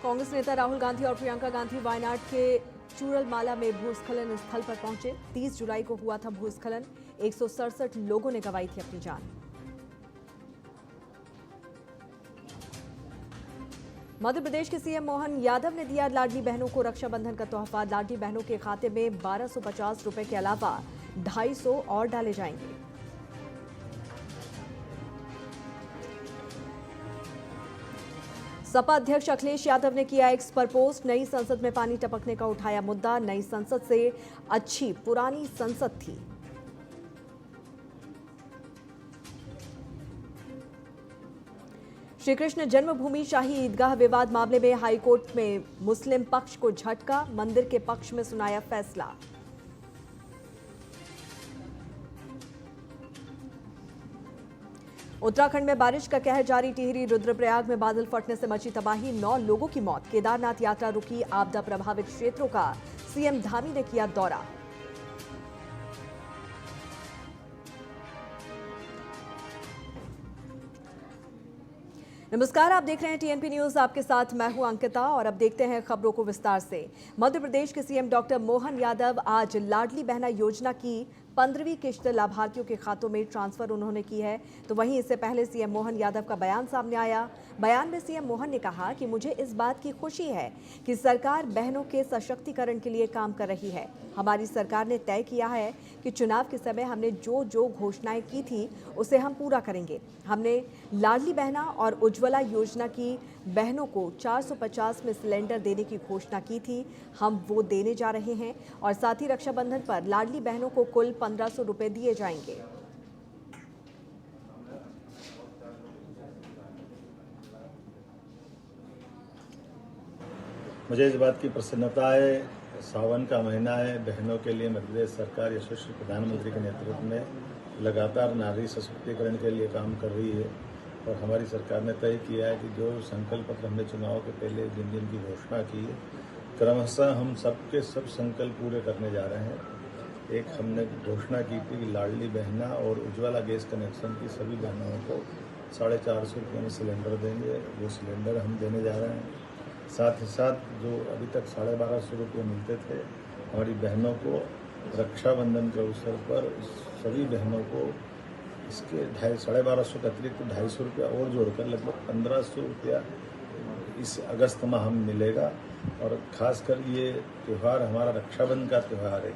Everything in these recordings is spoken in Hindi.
कांग्रेस नेता राहुल गांधी और प्रियंका गांधी वायनाड के चूरलमाला में भूस्खलन स्थल पर पहुंचे। 30 जुलाई को हुआ था भूस्खलन। 167 लोगों ने गंवाई थी अपनी जान। मध्य प्रदेश के सीएम मोहन यादव ने दिया लाडली बहनों को रक्षाबंधन का तोहफा। लाडली बहनों के खाते में 1250 रुपए के अलावा 250 और डाले जाएंगे। सपा अध्यक्ष अखिलेश यादव ने किया एक्स पर पोस्ट। नई संसद में पानी टपकने का उठाया मुद्दा। नई संसद से अच्छी पुरानी संसद थी। श्री कृष्ण जन्मभूमि शाही ईदगाह विवाद मामले में हाईकोर्ट में मुस्लिम पक्ष को झटका। मंदिर के पक्ष में सुनाया फैसला। उत्तराखंड में बारिश का कहर जारी। टिहरी रुद्रप्रयाग में बादल फटने से मची तबाही। 9 लोगों की मौत। केदारनाथ यात्रा रुकी। आपदा प्रभावित क्षेत्रों का सीएम धामी ने किया दौरा। नमस्कार, आप देख रहे हैं टीएनपी न्यूज। आपके साथ मैं हूं अंकिता और अब देखते हैं खबरों को विस्तार से। मध्य प्रदेश के सीएम डॉक्टर मोहन यादव आज लाडली बहना योजना की 15वीं किश्त लाभार्थियों के खातों में ट्रांसफर उन्होंने की है। तो वहीं इससे पहले सीएम मोहन यादव का बयान सामने आया। बयान में सीएम मोहन ने कहा कि मुझे इस बात की खुशी है कि सरकार बहनों के सशक्तिकरण के लिए काम कर रही है। हमारी सरकार ने तय किया है कि चुनाव के समय हमने जो जो घोषणाएं की थी उसे हम पूरा करेंगे। हमने लाडली बहना और उज्ज्वला योजना की बहनों को 450 में सिलेंडर देने की घोषणा की थी। हम वो देने जा रहे हैं और साथ ही रक्षाबंधन पर लाडली बहनों को कुल 1500 रुपए दिए जाएंगे। मुझे इस बात की प्रसन्नता है, सावन का महीना है। बहनों के लिए मध्य प्रदेश सरकार यशस्वी प्रधानमंत्री के नेतृत्व में लगातार नारी सशक्तिकरण के लिए काम कर रही है और हमारी सरकार ने तय किया है कि जो संकल्प पत्र हमने चुनाव के पहले जिन दिन की घोषणा की है, क्रमशः हम सबके सब संकल्प पूरे करने जा रहे हैं। एक हमने घोषणा की थी कि लाडली बहना और उज्ज्वला गैस कनेक्शन की सभी बहनों को 450 रुपये में सिलेंडर देंगे। वो सिलेंडर हम देने जा रहे हैं। साथ ही साथ जो अभी तक 1250 रुपये मिलते थे, हमारी बहनों को रक्षाबंधन के अवसर पर सभी बहनों को इसके 1250 के अतिरिक्त 250 रुपया और जोड़कर लगभग 1500 रुपया इस अगस्त माह हम मिलेगा। और ख़ासकर ये त्यौहार हमारा रक्षाबंधन का त्यौहार है।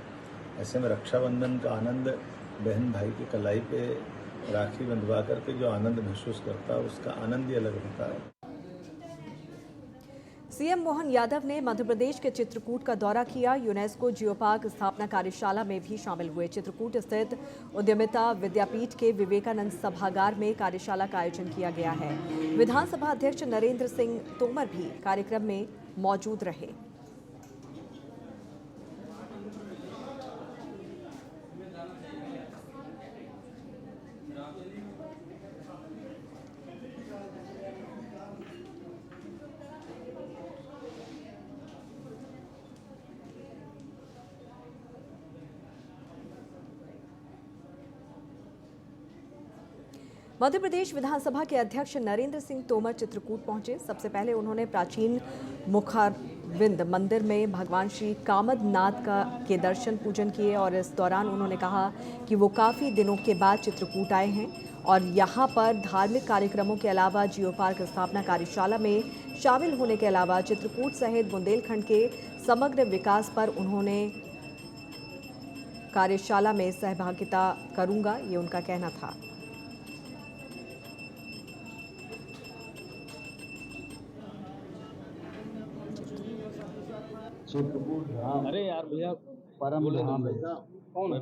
ऐसे में रक्षाबंधन का आनंद बहन भाई की कलाई पे राखी बंधवा करके जो आनंद महसूस करता है, उसका आनंद ही अलग होता है। सीएम मोहन यादव ने मध्य प्रदेश के चित्रकूट का दौरा किया। यूनेस्को जियो पार्क स्थापना कार्यशाला में भी शामिल हुए। चित्रकूट स्थित उद्यमिता विद्यापीठ के विवेकानंद सभागार में कार्यशाला का आयोजन किया गया है। विधानसभा अध्यक्ष नरेंद्र सिंह तोमर भी कार्यक्रम में मौजूद रहे। मध्य प्रदेश विधानसभा के अध्यक्ष नरेंद्र सिंह तोमर चित्रकूट पहुंचे। सबसे पहले उन्होंने प्राचीन मुखारविंद मंदिर में भगवान श्री कामदनाथ के दर्शन पूजन किए और इस दौरान उन्होंने कहा कि वो काफ़ी दिनों के बाद चित्रकूट आए हैं और यहाँ पर धार्मिक कार्यक्रमों के अलावा जियो पार्क स्थापना कार्यशाला में शामिल होने के अलावा चित्रकूट सहित बुंदेलखंड के समग्र विकास पर उन्होंने कार्यशाला में सहभागिता करूंगा, ये उनका कहना था। चित्रकूट धाम, अरे यार भैया परम धाम है। कौन है?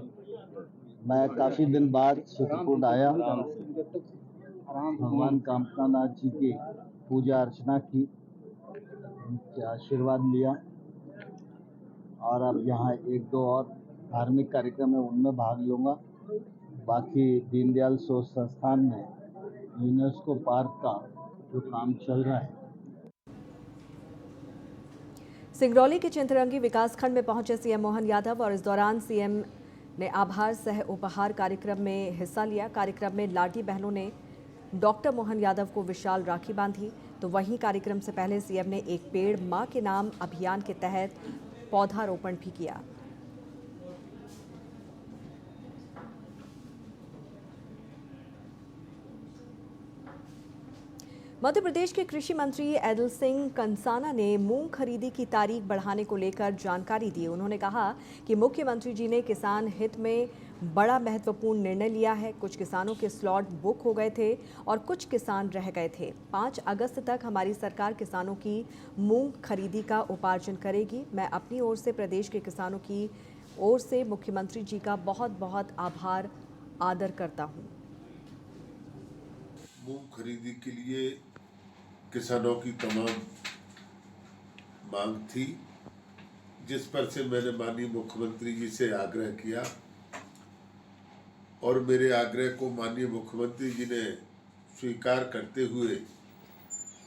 मैं काफी दिन बाद चित्रकूट आया। भगवान कामदनाथ जी की पूजा अर्चना की, उनके आशीर्वाद लिया और अब यहाँ 1-2 और धार्मिक कार्यक्रम है, उनमें भाग लूँगा। बाकी दीनदयाल शोध संस्थान में यूनेस्को पार्क का जो काम चल रहा है। सिंगरौली के चिंतरंगी विकासखंड में पहुंचे सीएम मोहन यादव और इस दौरान सीएम ने आभार सह उपहार कार्यक्रम में हिस्सा लिया। कार्यक्रम में लाडली बहनों ने डॉक्टर मोहन यादव को विशाल राखी बांधी। तो वहीं कार्यक्रम से पहले सीएम ने एक पेड़ मां के नाम अभियान के तहत पौधारोपण भी किया। मध्य प्रदेश के कृषि मंत्री ऐदल सिंह कंसाना ने मूंग खरीदी की तारीख बढ़ाने को लेकर जानकारी दी। उन्होंने कहा कि मुख्यमंत्री जी ने किसान हित में बड़ा महत्वपूर्ण निर्णय लिया है। कुछ किसानों के स्लॉट बुक हो गए थे और कुछ किसान रह गए थे। 5 अगस्त तक हमारी सरकार किसानों की मूंग खरीदी का उपार्जन करेगी। मैं अपनी ओर से प्रदेश के किसानों की ओर से मुख्यमंत्री जी का बहुत बहुत आभार आदर करता हूँ। मूंग खरीदी के लिए किसानों की तमाम मांग थी, जिस पर से मैंने माननीय मुख्यमंत्री जी से आग्रह किया और मेरे आग्रह को माननीय मुख्यमंत्री जी ने स्वीकार करते हुए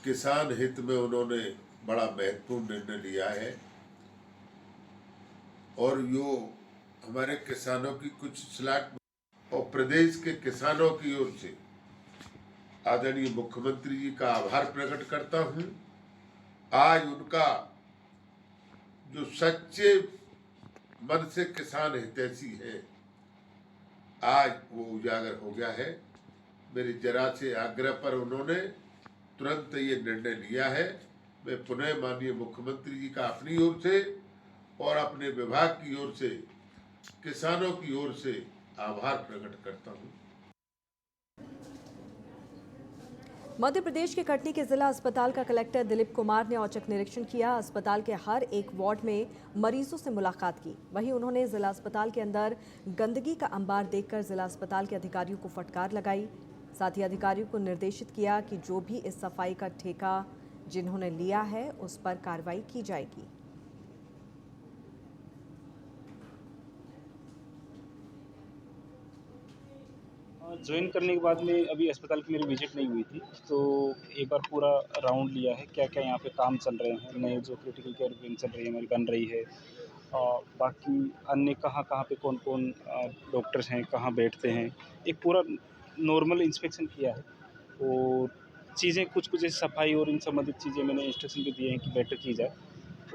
किसान हित में उन्होंने बड़ा महत्वपूर्ण निर्णय लिया है। और यो हमारे किसानों की कुछ स्लॉट और प्रदेश के किसानों की ओर से आदरणीय मुख्यमंत्री जी का आभार प्रकट करता हूं। आज उनका जो सच्चे मन से किसान हितैषी है, आज वो उजागर हो गया है। मेरे जरा से आग्रह पर उन्होंने तुरंत ये निर्णय लिया है। मैं पुनः माननीय मुख्यमंत्री जी का अपनी ओर से और अपने विभाग की ओर से किसानों की ओर से आभार प्रकट करता हूं। मध्य प्रदेश के कटनी के जिला अस्पताल का कलेक्टर दिलीप कुमार ने औचक निरीक्षण किया। अस्पताल के हर एक वार्ड में मरीजों से मुलाकात की। वहीं उन्होंने जिला अस्पताल के अंदर गंदगी का अंबार देखकर जिला अस्पताल के अधिकारियों को फटकार लगाई। साथ ही अधिकारियों को निर्देशित किया कि जो भी इस सफाई का ठेका जिन्होंने लिया है उस पर कार्रवाई की जाएगी। ज्वाइन करने के बाद में अभी अस्पताल की मेरी विजिट नहीं हुई थी, तो एक बार पूरा राउंड लिया है, क्या क्या यहाँ पे काम चल रहे हैं, नए जो क्रिटिकल केयर विंग चल रही है हमारी बन रही है, और बाकी अन्य कहाँ कहाँ पे कौन कौन डॉक्टर्स हैं, कहाँ बैठते हैं, एक पूरा नॉर्मल इंस्पेक्शन किया है। और चीज़ें कुछ कुछ जैसे सफाई और इन संबंधित चीज़ें मैंने इंस्ट्रक्शन भी दिए हैं कि बेटर की जाए।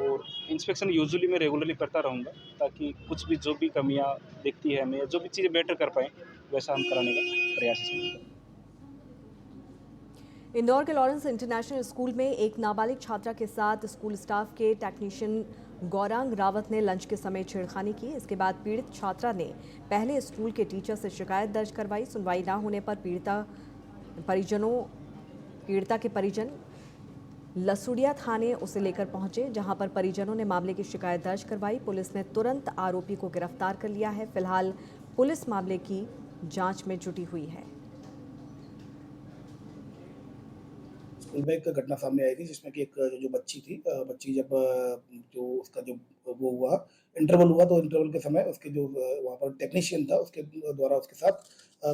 और इंस्पेक्शन यूजुअली मैं रेगुलरली करता रहूँगा, ताकि कुछ भी जो भी कमियाँ दिखती है हमें, जो भी चीज़ें बेटर कर पाएँ वैसा हम कराने का प्रयास करेंगे। इंदौर के लॉरेंस इंटरनेशनल स्कूल में एक नाबालिग छात्रा के साथ स्कूल स्टाफ के टेक्नीशियन गौरांग रावत ने लंच के समय छेड़खानी की। इसके बाद पीड़ित छात्रा ने पहले स्कूल के टीचर से शिकायत दर्ज करवाई। सुनवाई न होने पर पीड़िता के परिजन लसुड़िया थाने उसे लेकर पहुंचे, जहां पर परिजनों ने मामले की शिकायत दर्ज करवाई। पुलिस ने तुरंत आरोपी को गिरफ्तार कर लिया है। फिलहाल पुलिस मामले की जांच में जुटी हुई है। स्कूल में एक घटना सामने आई थी, जिसमें कि एक जो बच्ची थी, बच्ची जब जो उसका जो वो हुआ इंटरवल हुआ, तो इंटरवल के समय उसके जो वहाँ पर टेक्नीशियन था, उसके द्वारा उसके साथ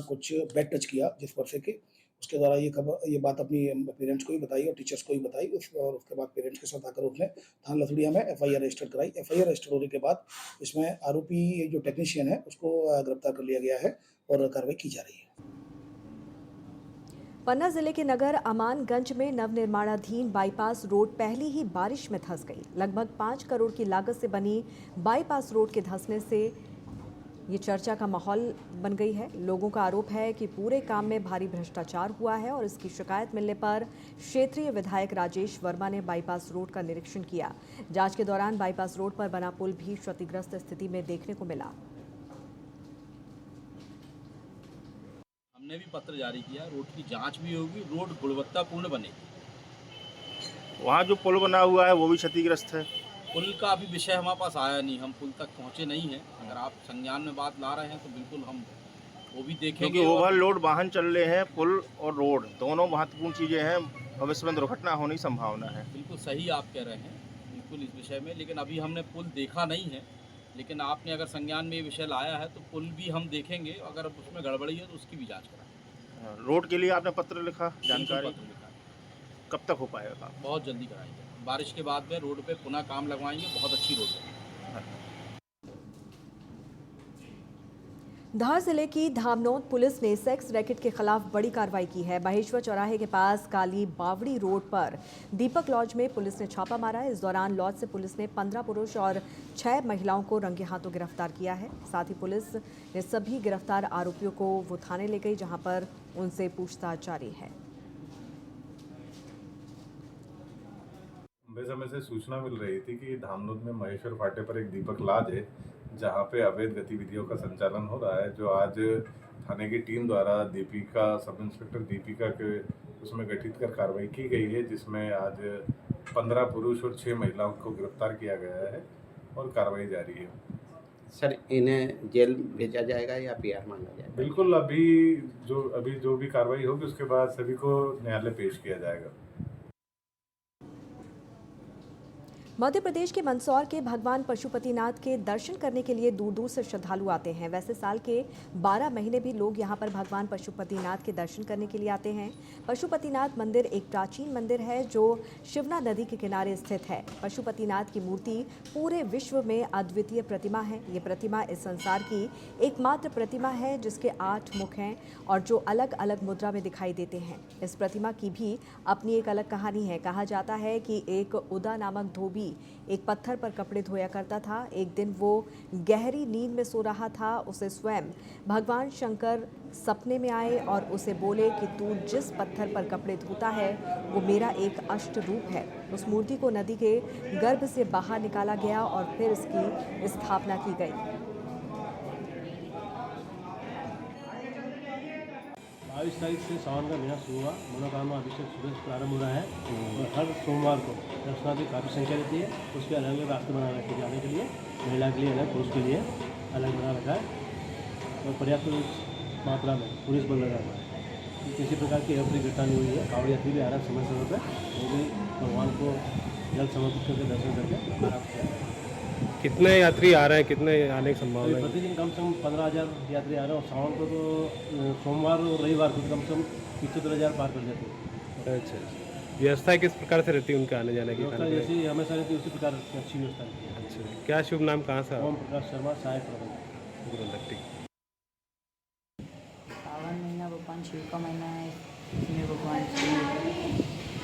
कुछ बैड टच किया, जिस पर से कि उसके द्वारा ये बात अपनी पेरेंट्स को भी बताई और टीचर्स को भी बताई। और उसके बाद पेरेंट्स के साथ आकर उसने थाना लसुड़िया में एफआईआर रजिस्टर कराई। एफआईआर रजिस्टर होने के बाद इसमें आरोपी जो टेक्नीशियन है उसको गिरफ्तार कर लिया गया है और कार्रवाई की जा रही है। पन्ना जिले के नगर अमानगंज में नवनिर्माणाधीन बाईपास रोड पहली ही बारिश में धंस गई। लगभग 5 करोड़ की लागत से बनी बाईपास रोड के धंसने से ये चर्चा का माहौल बन गई है। लोगों का आरोप है कि पूरे काम में भारी भ्रष्टाचार हुआ है और इसकी शिकायत मिलने पर क्षेत्रीय विधायक राजेश वर्मा ने बाईपास रोड का निरीक्षण किया। जांच के दौरान बाईपास रोड पर बना पुल भी क्षतिग्रस्त स्थिति में देखने को मिला। हमने भी पत्र जारी किया, रोड की जांच भी होगी, रोड गुणवत्तापूर्ण बनेगी। वहाँ जो पुल बना हुआ है वो भी क्षतिग्रस्त है। पुल का अभी विषय हमारे पास आया नहीं, हम पुल तक पहुंचे नहीं हैं। अगर आप संज्ञान में बात ला रहे हैं तो बिल्कुल हम वो भी देखेंगे। क्योंकि ओवरलोड वाहन चल रहे हैं, पुल और रोड दोनों महत्वपूर्ण चीज़ें हैं, भविष्य में दुर्घटना होने की संभावना है। बिल्कुल सही आप कह रहे हैं, बिल्कुल इस विषय में, लेकिन अभी हमने पुल देखा नहीं है। लेकिन आपने अगर संज्ञान में ये विषय लाया है तो पुल भी हम देखेंगे, अगर उसमें गड़बड़ी है तो उसकी भी जाँच कराएंगे। रोड के लिए आपने पत्र लिखा, जानकारी पत्र लिखा, कब तक हो पाएगा काम? बहुत जल्दी कराएंगे। बारिश के बाद में रोड पे पुनः काम लगवाएंगे, बहुत अच्छी रोड है। धार जिले की धामनोद पुलिस ने सेक्स रैकेट के खिलाफ बड़ी कार्रवाई की है। महेश्वर चौराहे के पास काली बावड़ी रोड पर दीपक लॉज में पुलिस ने छापा मारा। इस दौरान लॉज से पुलिस ने 15 पुरुष और 6 महिलाओं को रंगे हाथों गिरफ्तार किया है। साथ ही पुलिस ने सभी गिरफ्तार आरोपियों को वो थाने ले गई, जहां पर उनसे पूछताछ जारी है। लंबे समय से सूचना मिल रही थी कि धामनोद में महेश्वर फाटे पर एक दीपक लॉज है, जहां पे अवैध गतिविधियों का संचालन हो रहा है, जो आज थाने की टीम द्वारा दीपिका सब इंस्पेक्टर दीपिका के उसमें गठित कर कार्रवाई की गई है, जिसमें आज 15 पुरुष और 6 महिलाओं को गिरफ्तार किया गया है और कार्रवाई जारी है। सर, इन्हें जेल भेजा जाएगा या पीआर मांगा जाएगा? बिल्कुल, अभी जो भी कार्रवाई होगी उसके बाद सभी को न्यायालय पेश किया जाएगा। मध्य प्रदेश के मंदसौर के भगवान पशुपतिनाथ के दर्शन करने के लिए दूर दूर से श्रद्धालु आते हैं। वैसे साल के 12 महीने भी लोग यहां पर भगवान पशुपतिनाथ के दर्शन करने के लिए आते हैं। पशुपतिनाथ मंदिर एक प्राचीन मंदिर है जो शिवना नदी के किनारे स्थित है। पशुपतिनाथ की मूर्ति पूरे विश्व में अद्वितीय प्रतिमा है। ये प्रतिमा इस संसार की एकमात्र प्रतिमा है जिसके 8 मुख हैं और जो अलग अलग मुद्रा में दिखाई देते हैं। इस प्रतिमा की भी अपनी एक अलग कहानी है। कहा जाता है कि एक उदा नामक धोबी एक पत्थर पर कपड़े धोया करता था। एक दिन वो गहरी नींद में सो रहा था। उसे स्वयं भगवान शंकर सपने में आए और उसे बोले कि तू जिस पत्थर पर कपड़े धोता है वो मेरा एक अष्ट रूप है। उस मूर्ति को नदी के गर्भ से बाहर निकाला गया और फिर इसकी स्थापना की गई। 22 तारीख से सावन का महीना शुरू हुआ। मनोकामना अभिषेक सुबह से प्रारंभ हो रहा है और हर सोमवार को दर्शनार्थी काफ़ी संख्या रहती है। उसके अलग अलग रास्ते बना रखे जाने के लिए, महिला के लिए अलग, पुरुष के लिए अलग बना रखा है और पर्याप्त मात्रा में पुलिस बल लगा हुआ है। किसी प्रकार की अप्रिय घटना नहीं हुई है। कांवड़ यात्री भी आ रहा है समय समय पर, वो भी भगवान को जल समर्पित करके दर्शन करके आराम से। कितने यात्री आ रहे हैं, कितने आने की संभावना है? प्रतिदिन कम से कम 15,000 यात्री आ रहे हैं और सावन को तो सोमवार और रविवार को कम से कम 75,000 पार कर जाते हैं। अच्छा, व्यवस्था किस प्रकार से रहती है उनके आने जाने की? व्यवस्था जैसी हमेशा रहती है उसी प्रकार अच्छी व्यवस्था रहती है। अच्छा, क्या शुभ नाम कहाँ से? ओम प्रकाश शर्मा, सहायक प्रबंधक। सावन महीना भगवान शिव का महीना है। इसमें भगवान शिव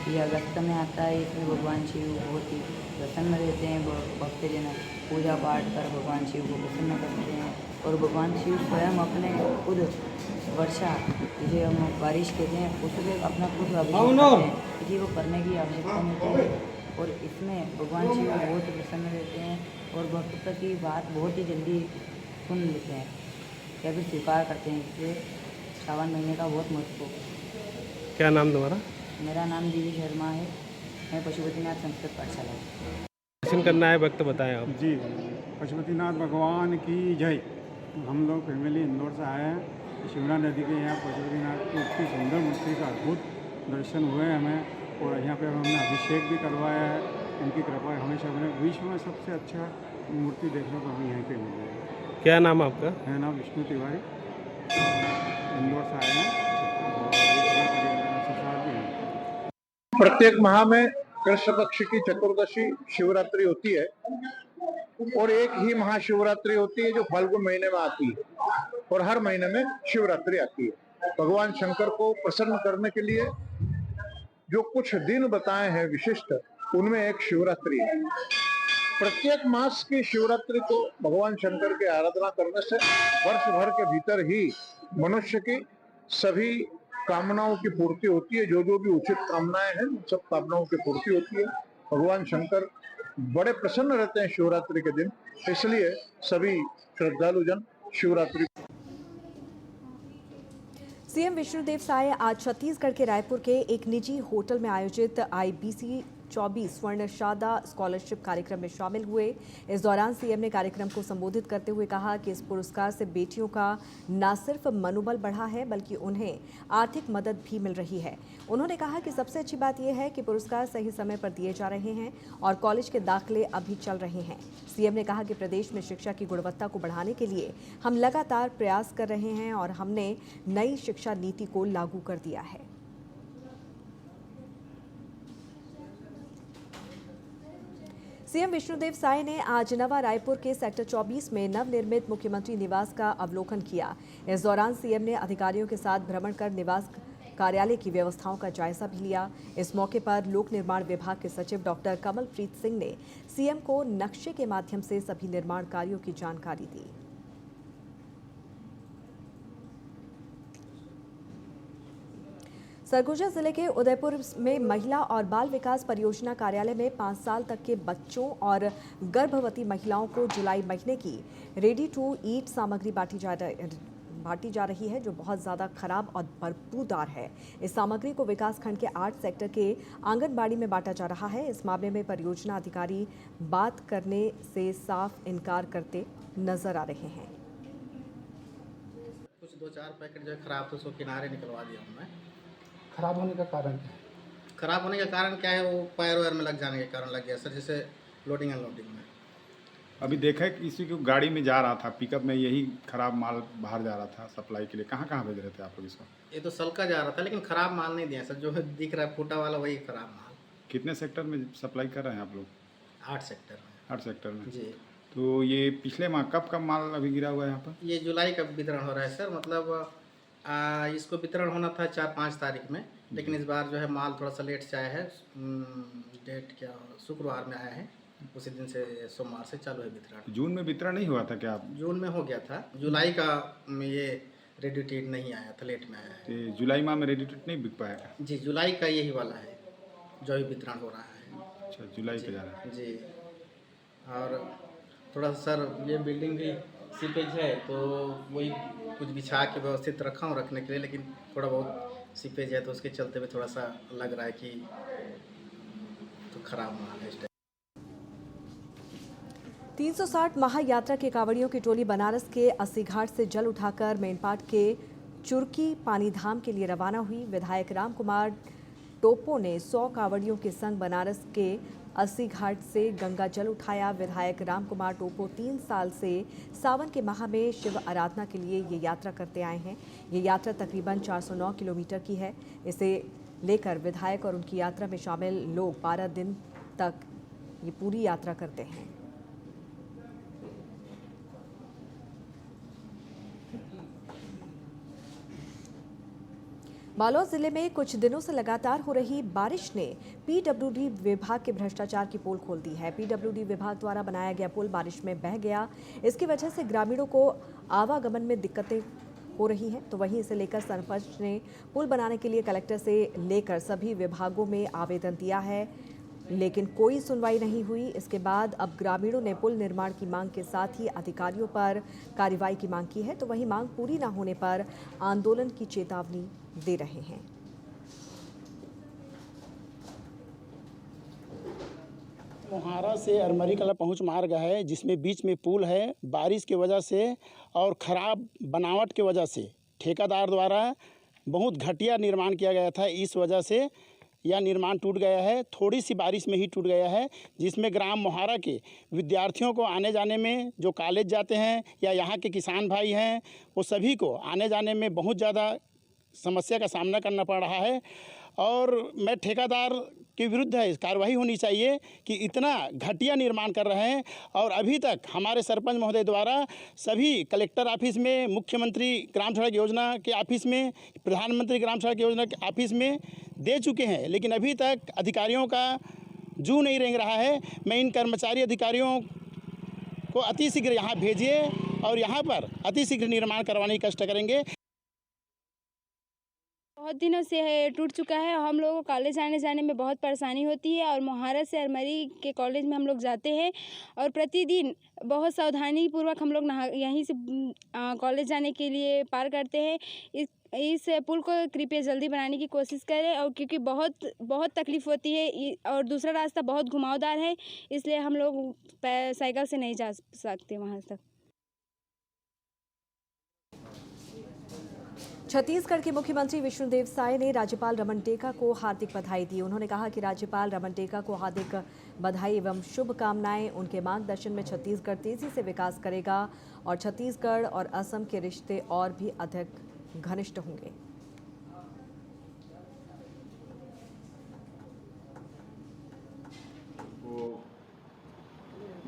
ये अगस्त में आता है। इसमें भगवान शिव बहुत ही प्रसन्न रहते हैं। भक्तजन पूजा पाठ कर भगवान शिव को प्रसन्न करते हैं और भगवान शिव स्वयं अपने खुद वर्षा, जिसे हम बारिश कहते हैं, उससे अपना खुद अभिषेक करते हैं। किसी को करने की आवश्यकता नहीं है और इसमें भगवान शिव बहुत ही प्रसन्न रहते हैं और भक्त की बात बहुत ही जल्दी सुन लेते हैं या फिर स्वीकार करते हैं। इसलिए सावन महीने का बहुत महत्व। क्या नाम तुम्हारा? मेरा नाम दिव्य शर्मा है। मैं पशुपतिनाथ संस्कृत पाठशाला दर्शन करना है वक्त बताएं आप। जी, पशुपतिनाथ भगवान की जय। हम लोग फैमिली इंदौर से आए हैं। शिवना नदी के यहाँ पशुपतिनाथ की इतनी सुंदर मूर्ति का अद्भुत दर्शन हुए हमें और यहाँ पे हमने अभिषेक भी करवाया है। उनकी कृपा हमेशा हमें विश्व में सबसे अच्छा मूर्ति देखने को हमें यहीं पे मिली है। क्या नाम आपका? मेरा नाम विष्णु तिवारी, इंदौर से आए हैं। प्रत्येक माह में कृष्ण पक्ष की चतुर्दशी शिवरात्रि होती है और एक ही महाशिवरात्रि होती है जो फाल्गुन महीने में आती है और हर महीने में शिवरात्रि आती है। भगवान शंकर को प्रसन्न करने के लिए जो कुछ दिन बताए हैं विशिष्ट, उनमें एक शिवरात्रि है। प्रत्येक मास की शिवरात्रि को भगवान शंकर की आराधना करने से वर्ष भर के भीतर ही मनुष्य की सभी कामनाओं की पूर्ति होती है। जो भी उचित कामनाएं हैं, सब कामनाओं की पूर्ति होती है। भगवान शंकर बड़े प्रसन्न रहते हैं शिवरात्रि के दिन, इसलिए सभी श्रद्धालुजन शिवरात्रि। सीएम विष्णुदेव साय आज छत्तीसगढ़ के रायपुर के एक निजी होटल में आयोजित IBC 24 स्वर्णशादा स्कॉलरशिप कार्यक्रम में शामिल हुए। इस दौरान सीएम ने कार्यक्रम को संबोधित करते हुए कहा कि इस पुरस्कार से बेटियों का न सिर्फ मनोबल बढ़ा है बल्कि उन्हें आर्थिक मदद भी मिल रही है। उन्होंने कहा कि सबसे अच्छी बात यह है कि पुरस्कार सही समय पर दिए जा रहे हैं और कॉलेज के दाखिले अभी चल रहे हैं। सीएम ने कहा कि प्रदेश में शिक्षा की गुणवत्ता को बढ़ाने के लिए हम लगातार प्रयास कर रहे हैं और हमने नई शिक्षा नीति को लागू कर दिया है। सीएम विष्णुदेव साय ने आज नवा रायपुर के सेक्टर 24 में नवनिर्मित मुख्यमंत्री निवास का अवलोकन किया। इस दौरान सीएम ने अधिकारियों के साथ भ्रमण कर निवास कार्यालय की व्यवस्थाओं का जायजा भी लिया। इस मौके पर लोक निर्माण विभाग के सचिव डॉक्टर कमलप्रीत सिंह ने सीएम को नक्शे के माध्यम से सभी निर्माण कार्यों की जानकारी दी। सरगुजा जिले के उदयपुर में महिला और बाल विकास परियोजना कार्यालय में 5 साल तक के बच्चों और गर्भवती महिलाओं को जुलाई महीने की रेडी टू ईट सामग्री बांटी जा रही है, जो बहुत ज़्यादा खराब और बदबूदार है। इस सामग्री को विकासखंड के 8 सेक्टर के आंगनबाड़ी में बांटा जा रहा है। इस मामले में परियोजना अधिकारी बात करने से साफ इनकार करते नजर आ रहे हैं। कुछ 2-4 पैकेट जो खराब थे उसको किनारे निकलवा दिया हमने। खराब होने का कारण क्या है? खराब होने का कारण क्या है, वो पैर वैर में लग जाने के कारण लग गया सर, जैसे लोडिंग अनलोडिंग में। अभी देखा है किसी को गाड़ी में जा रहा था, पिकअप में यही खराब माल बाहर जा रहा था सप्लाई के लिए। कहाँ कहाँ भेज रहे थे आप लोग इसको? ये तो सलका जा रहा था, लेकिन खराब माल नहीं दिया सर, जो दिख रहा है फूटा वाला वही खराब माल। कितने सेक्टर में सप्लाई कर रहे हैं आप लोग? 8 सेक्टर में। 8 सेक्टर में जी। तो ये पिछले माह कब माल अभी गिरा हुआ है यहाँ पर? ये जुलाई का वितरण हो रहा है सर, मतलब इसको वितरण होना था 4-5 तारीख में, लेकिन इस बार जो है माल थोड़ा सा लेट से आया है। डेट क्या, शुक्रवार में आया है, उसी दिन से सोमवार से चालू है वितरण। जून में वितरण नहीं हुआ था क्या? जून में हो गया था, जुलाई का ये रेडी टू ईट नहीं आया था, लेट में आया है। तो जुलाई माह में रेडी टू ईट नहीं बिक पाया? जी, जुलाई का यही वाला है जो भी वितरण हो रहा है। अच्छा, जुलाई पे जा रहा है जी। और थोड़ा सर ये बिल्डिंग भी सीपेज है, तो वही कुछ बिछा के व्यवस्थित रखा हूँ रखने के लिए, लेकिन थोड़ा बहुत सीपेज है तो उसके चलते भी थोड़ा सा लग रहा है कि तो खराब माल है इस टाइम। 360 महायात्रा के कांवड़ियों की टोली बनारस के 80 घाट से जल उठाकर मेनपाट के चुरकी पानीधाम के लिए रवाना हुई। विधायक रामकुमार टोपो ने 100 कांवड़ियों के संग बनारस के 80 घाट से गंगा जल उठाया। विधायक रामकुमार टोपो 3 साल से सावन के माह में शिव आराधना के लिए ये यात्रा करते आए हैं। ये यात्रा तकरीबन 409 किलोमीटर की है। इसे लेकर विधायक और उनकी यात्रा में शामिल लोग 12 दिन तक ये पूरी यात्रा करते हैं। बालोद जिले में कुछ दिनों से लगातार हो रही बारिश ने पीडब्ल्यूडी विभाग के भ्रष्टाचार की पोल खोल दी है। पीडब्ल्यूडी विभाग द्वारा बनाया गया पुल बारिश में बह गया। इसकी वजह से ग्रामीणों को आवागमन में दिक्कतें हो रही हैं। तो वहीं इसे लेकर सरपंच ने पुल बनाने के लिए कलेक्टर से लेकर सभी विभागों में आवेदन दिया है, लेकिन कोई सुनवाई नहीं हुई। इसके बाद अब ग्रामीणों ने पुल निर्माण की मांग के साथ ही अधिकारियों पर कार्रवाई की मांग की है। तो वहीं मांग पूरी न होने पर आंदोलन की चेतावनी दे रहे हैं। मोहारा से अरमरी कला पहुंच मार्ग है, जिसमें बीच में पुल है। बारिश की वजह से और ख़राब बनावट की वजह से ठेकेदार द्वारा बहुत घटिया निर्माण किया गया था। इस वजह से यह निर्माण टूट गया है, थोड़ी सी बारिश में ही टूट गया है, जिसमें ग्राम मोहारा के विद्यार्थियों को आने जाने में, जो कॉलेज जाते हैं या यहाँ के किसान भाई हैं, वो सभी को आने जाने में बहुत ज़्यादा समस्या का सामना करना पड़ रहा है। और मैं ठेकेदार के विरुद्ध है, कार्रवाई होनी चाहिए कि इतना घटिया निर्माण कर रहे हैं। और अभी तक हमारे सरपंच महोदय द्वारा सभी कलेक्टर ऑफिस में, मुख्यमंत्री ग्राम सड़क योजना के ऑफिस में, प्रधानमंत्री ग्राम सड़क योजना के ऑफिस में दे चुके हैं, लेकिन अभी तक अधिकारियों का जू नहीं रेंग रहा है। मैं इन कर्मचारी अधिकारियों को अतिशीघ्र यहाँ भेजिए और यहाँ पर अतिशीघ्र निर्माण करवाने की कष्ट करेंगे। बहुत दिनों से है टूट चुका है। हम लोगों को कॉलेज आने जाने में बहुत परेशानी होती है और मोहारा से अरमरी के कॉलेज में हम लोग जाते हैं और प्रतिदिन बहुत सावधानी पूर्वक हम लोग यहीं से कॉलेज जाने के लिए पार करते हैं। इस पुल को कृपया जल्दी बनाने की कोशिश करें, और क्योंकि बहुत तकलीफ़ होती है और दूसरा रास्ता बहुत घुमावदार है, इसलिए हम लोग साइकिल से नहीं जा सकते वहाँ तक। छत्तीसगढ़ के मुख्यमंत्री विष्णुदेव साय ने राज्यपाल रमन टेका को हार्दिक बधाई दी। उन्होंने कहा कि राज्यपाल रमन टेका को हार्दिक बधाई एवं शुभकामनाएं। उनके मार्गदर्शन में छत्तीसगढ़ तेजी से विकास करेगा और छत्तीसगढ़ और असम के रिश्ते और भी अधिक घनिष्ठ होंगे।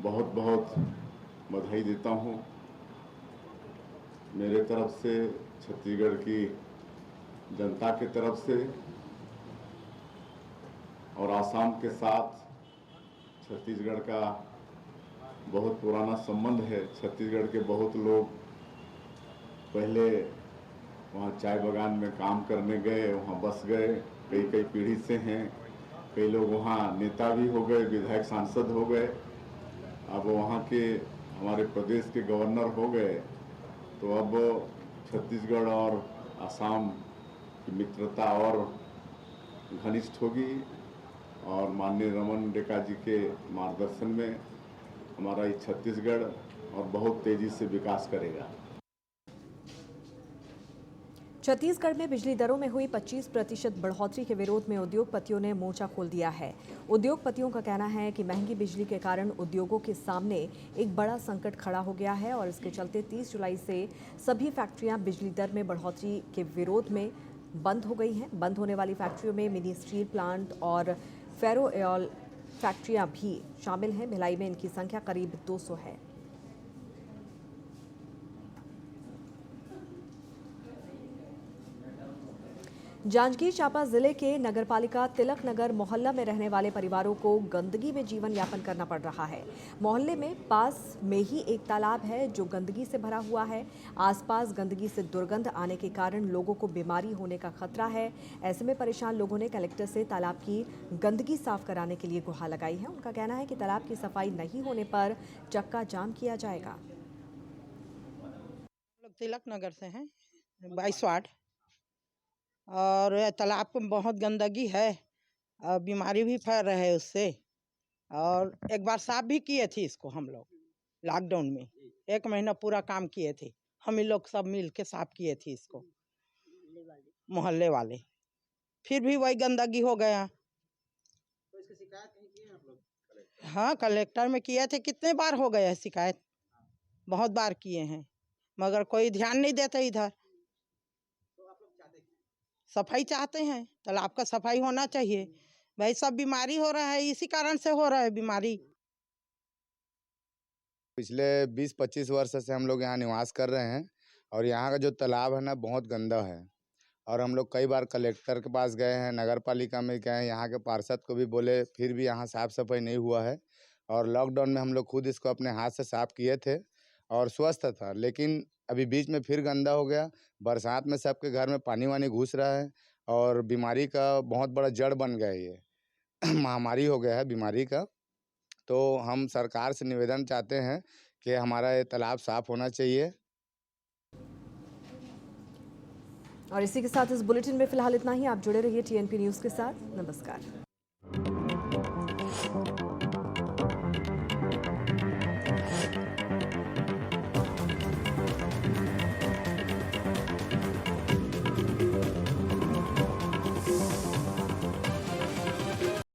बहुत बहुत बधाई देता हूँ। मेरे तरफ से, छत्तीसगढ़ की जनता की तरफ से और आसाम के साथ छत्तीसगढ़ का बहुत पुराना संबंध है। छत्तीसगढ़ के बहुत लोग पहले वहाँ चाय बागान में काम करने गए, वहाँ बस गए, कई कई पीढ़ी से हैं। कई लोग वहाँ नेता भी हो गए, विधायक सांसद हो गए, अब वहाँ के हमारे प्रदेश के गवर्नर हो गए। तो अब छत्तीसगढ़ और असम की मित्रता और घनिष्ठ होगी और माननीय रमन रेखा जी के मार्गदर्शन में हमारा ये छत्तीसगढ़ और बहुत तेजी से विकास करेगा। छत्तीसगढ़ में बिजली दरों में हुई 25% बढ़ोतरी के विरोध में उद्योगपतियों ने मोर्चा खोल दिया है। उद्योगपतियों का कहना है कि महंगी बिजली के कारण उद्योगों के सामने एक बड़ा संकट खड़ा हो गया है और इसके चलते 30 जुलाई से सभी फैक्ट्रियां बिजली दर में बढ़ोतरी के विरोध में बंद हो गई हैं। बंद होने वाली फैक्ट्रियों में मिनी स्टील प्लांट और फेरो ऑयल फैक्ट्रियां भी शामिल हैं। भिलाई में इनकी संख्या करीब 200 है। जांजगीर चांपा जिले के नगरपालिका तिलक नगर मोहल्ला में रहने वाले परिवारों को गंदगी में जीवन यापन करना पड़ रहा है। मोहल्ले में पास में ही एक तालाब है जो गंदगी से भरा हुआ है। आसपास गंदगी से दुर्गंध आने के कारण लोगों को बीमारी होने का खतरा है। ऐसे में परेशान लोगों ने कलेक्टर से तालाब की गंदगी साफ कराने के लिए गुहार लगाई है। उनका कहना है कि तालाब की सफाई नहीं होने पर चक्का जाम किया जाएगा। तिलक नगर से हैं, 22 वार्ड, और तालाब में बहुत गंदगी है और बीमारी भी फैल रही है उससे। और एक बार साफ भी किए थे इसको हम लोग लॉकडाउन में, 1 महीना पूरा काम किए थे हम ही लोग, सब मिल के साफ किए थे इसको मोहल्ले वाले। फिर भी वही गंदगी हो गया। तो इसकी शिकायत नहीं की है आप लोग? हाँ, कलेक्टर में किए थे, कितने बार हो गया है शिकायत, बहुत बार किए हैं, मगर कोई ध्यान नहीं देता इधर। सफाई चाहते हैं, तालाब का सफाई होना चाहिए भाई। सब बीमारी हो रहा है, इसी कारण से हो रहा है बीमारी। पिछले 20-25 वर्ष से हम लोग यहाँ निवास कर रहे हैं और यहाँ का जो तालाब है ना बहुत गंदा है। और हम लोग कई बार कलेक्टर के पास गए हैं, नगर पालिका में गए हैं, यहाँ के पार्षद को भी बोले, फिर भी यहाँ साफ सफाई नहीं हुआ है। और लॉकडाउन में हम लोग खुद इसको अपने हाथ से साफ किए थे और स्वस्थ था, लेकिन अभी बीच में फिर गंदा हो गया। बरसात में सबके घर में पानी वानी घुस रहा है और बीमारी का बहुत बड़ा जड़ बन गया, ये महामारी हो गया है बीमारी का। तो हम सरकार से निवेदन चाहते हैं कि हमारा ये तालाब साफ होना चाहिए। और इसी के साथ इस बुलेटिन में फिलहाल इतना ही। आप जुड़े रहिए TNP न्यूज़ के साथ। नमस्कार।